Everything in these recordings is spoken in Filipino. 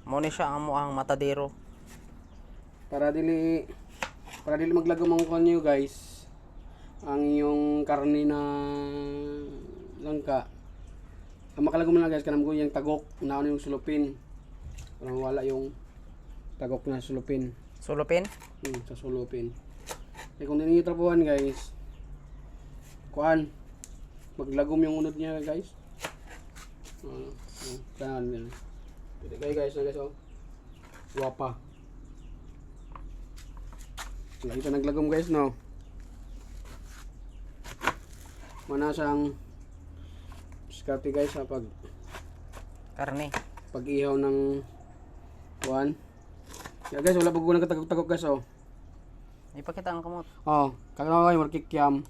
Mo ni siya ang matadero. Para dili maglagom ang kanyo guys. Ang iyong karne na langka. Ang makalagom na guys kanang yung tagok, unaon yung sulupin. Parang wala yung tagok na sulupin. Sulupin? Sa sulupin. Eh kung hindi trapuhan guys, kuan, maglagom yung unod niya guys. Saan nila. Pwede guys na guys oh. Guwapa. Lagi pa naglagom guys no. Mana siyang diskarte guys sa Karne. pag-ihaw ng kuan. Yeah, guys, wala pa ko nagtagok-tagok guys oh. Ipakita ang kamot. Oh, kakaway markikyam.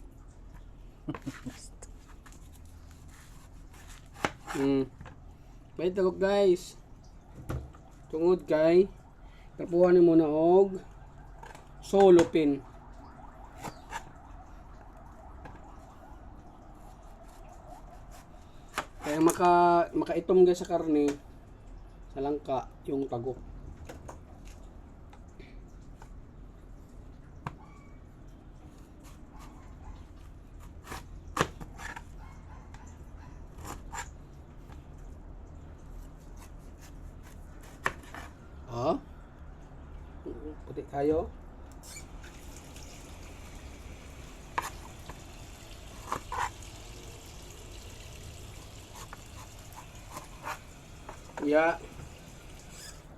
May tagok guys. Tungod kay kapuhan mo na og solopin. Kaya makaitom guys sa karne sa langka yung tagok. Ah? Puti kayo. Ya.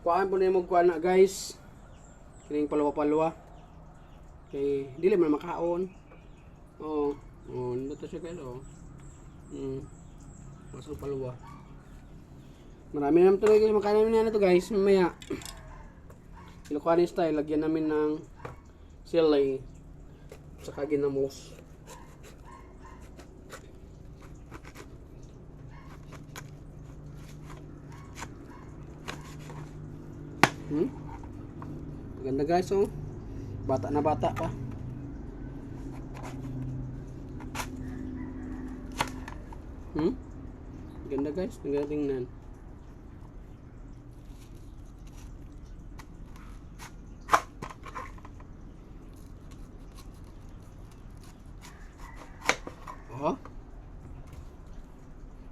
Kuhaan po na yung magkuhaan na guys. Kining palwa-palwa. Kay dili man makaon. Oh, dito siya guys oh. Masang palwa. Marami naman ito guys. Makain namin na ito guys. Mamaya. Ilocano style. Lagyan namin ng sili. Saka ginamos. Ganda guys oh. Bata na bata pa. Ganda guys. Ganda tingnan. Oh.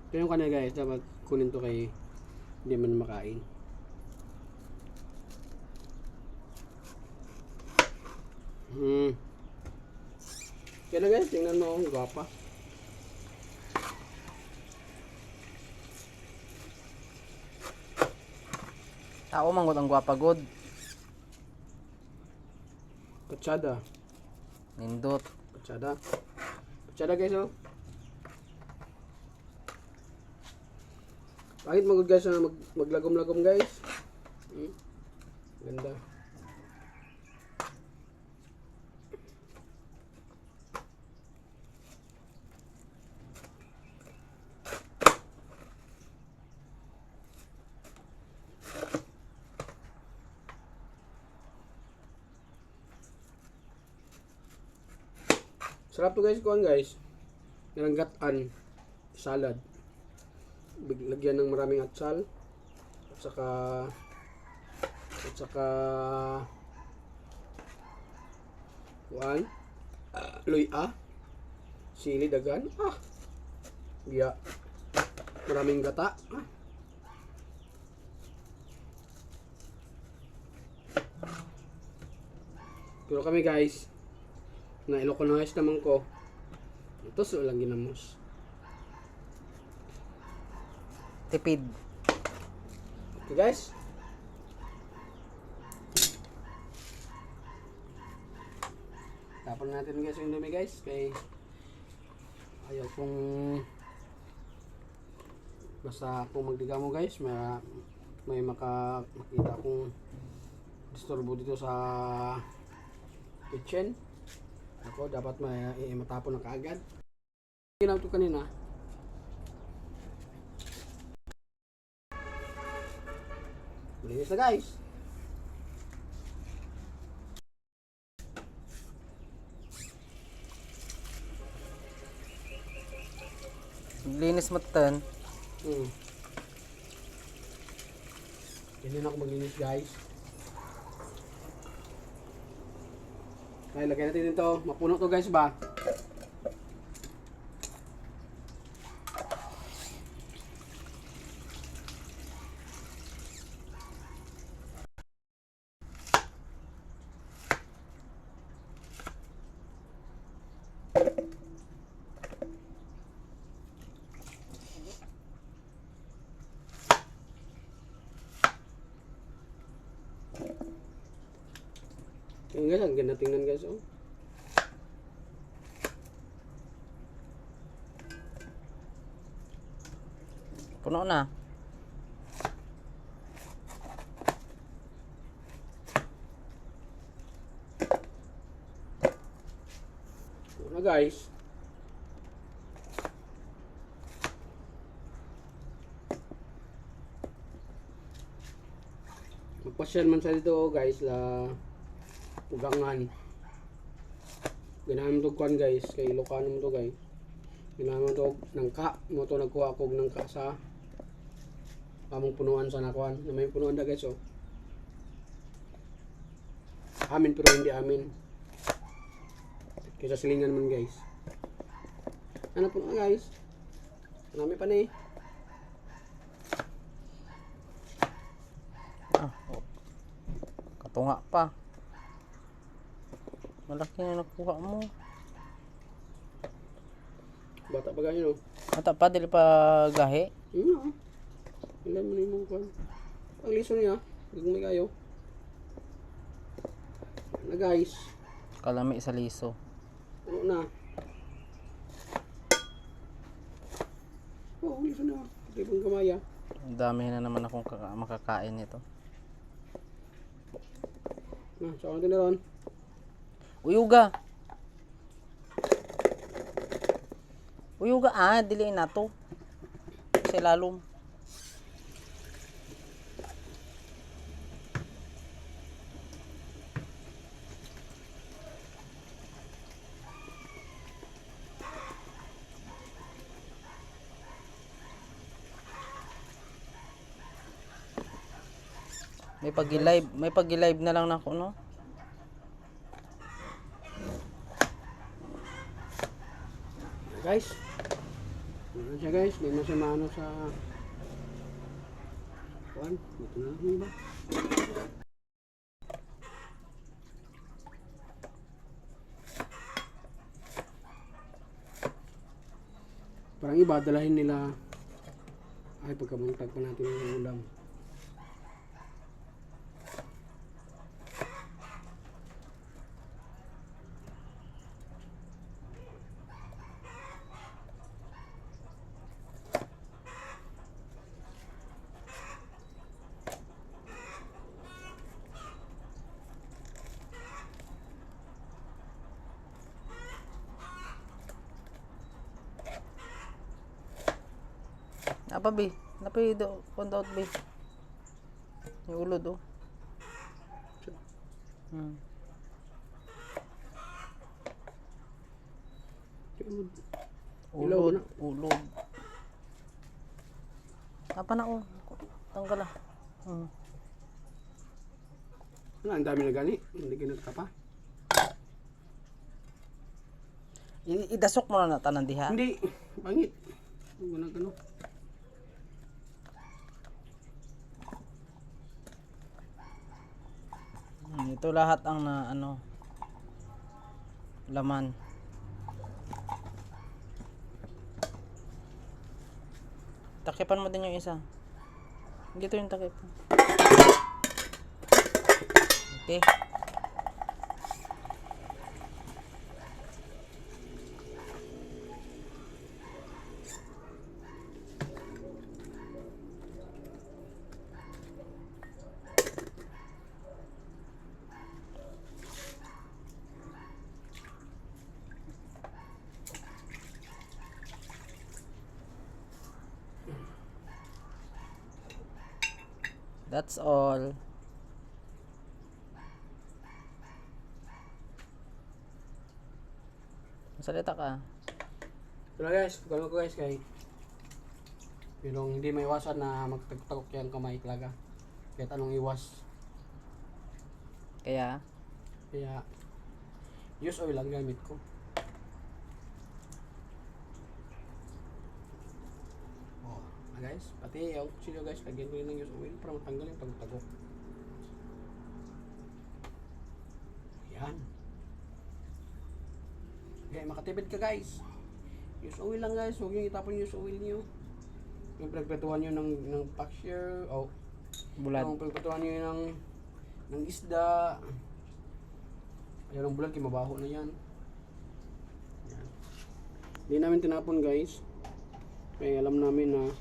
Ito yung kanina guys. Dapat kunin to kay hindi man makain. Kaya na guys, tingnan mo ang gwapa. Tao manggod ang gwapa god. Katsada. Nindot. Katsada. Katsada guys oh. Bakit magod guys na maglagom-lagom guys? Ganda. Sarap to guys, kuhan guys. Nilanggataan salad. Lagyan ng maraming atsal at saka kuhan luya, sili dagan. Biya. Maraming gata. Pero kami guys, na Ilocanoes naman ko. Ito so lang ginamos. Tipid. Okay guys. Tapon natin guys yung dumi guys. Kay ayaw kong basta kung magdiga mo guys. May makita kong disturbo dito sa kitchen. Ako dapat matapon na kaagad. Ginaw to kanina. Linis na guys. Linis mo tan. Ganyan ako maglinis guys. Ay, lagyan natin dito. Mapuno to guys ba? Yung guys, ang ganda tingnan guys. Oh. Puno na. Ito na guys. Magpasyal man sa dito guys la ugangan. Ganahan mo to kwan guys. Kay Ilocano mo to guys. Ganahan mo to nangka. Mo to nagkuha kog nangka sa among punuan sa nakuan. Na may punuan da guys oh. Amin pero hindi amin. Kaya sa silingan man guys. Ano po na guys? Marami pa na eh. Oh. Katunga pa. Malaki na nakuha mo. Bata pa ganyan oh. Mata pa, dili pa gahi. Yun na. Ilan mo na yung kwan. Ang liso niya. Gagmay kayo. Yan na guys. Kalami sa liso. Ano na. Oh, liso na. Ito yung kamaya. Ang dami na naman akong makakain nito. Na, saan natin na ron. Uyuga. Uyuga dili na to. Kasi lalom. May pag-live na lang nako no. Guys. Ano siya guys? Hindi na siya maano sa kwan. Ito na lang ba? Parang iba, dalahin nila ay pagkabuntag pa natin yung ulam. Apa bi? Napay do kontot bi. Yung ulod oh. Ulod, ulod. Apa na oh? Tanggal ah. Wala, ang dami na gani. Hindi kinat ka pa. Idasok mo na tanan diha. Hindi. Pangit. Wala gano. Ito lahat ang na laman. Takipan mo din yung isa. Dito yung takip. Okay. That's all. Salita ka. Ito na guys, pagkano ko guys kay pero hindi may iwasan na magtagtagok yung kamay talaga. Kahit anong iwas. Kaya, Kaya, use oil lang gamit ko. Oh, guys, pati yung kutsilyo guys, lagyan ko yun ng use oil para matanggal yung tagok-tagok. Yan. Okay, makatipid ka guys. Use oil lang guys, huwag yung itapon yung use oil nyo. Yung pinagpetuhan nyo ng packsher, bulad. yung pinagpetuhan nyo ng isda. Ayan ang bulad, mabaho na yan. Yan. Hindi namin tinapon guys. Kaya alam namin na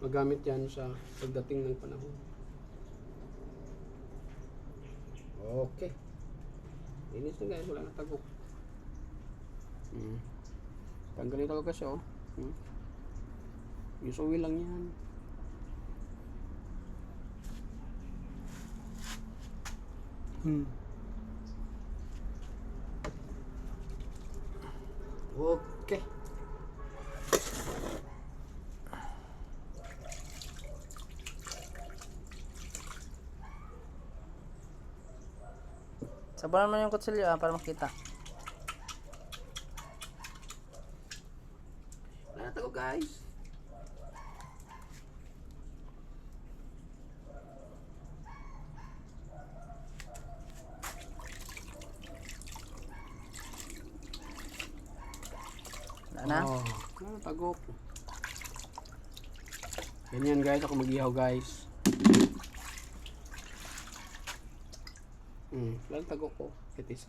magamit yan sa pagdating ng panahon. Okay. Linis na guys, wala na tagok. Tanggalin ako kasi Use oil lang yan. Okay. Sabunan mo yung kutsilyo para makita. Wala na tagok guys. Wala na? Tagok. Ganyan guys, ako mag-ihaw guys. Wala tagok ko. Ito isa.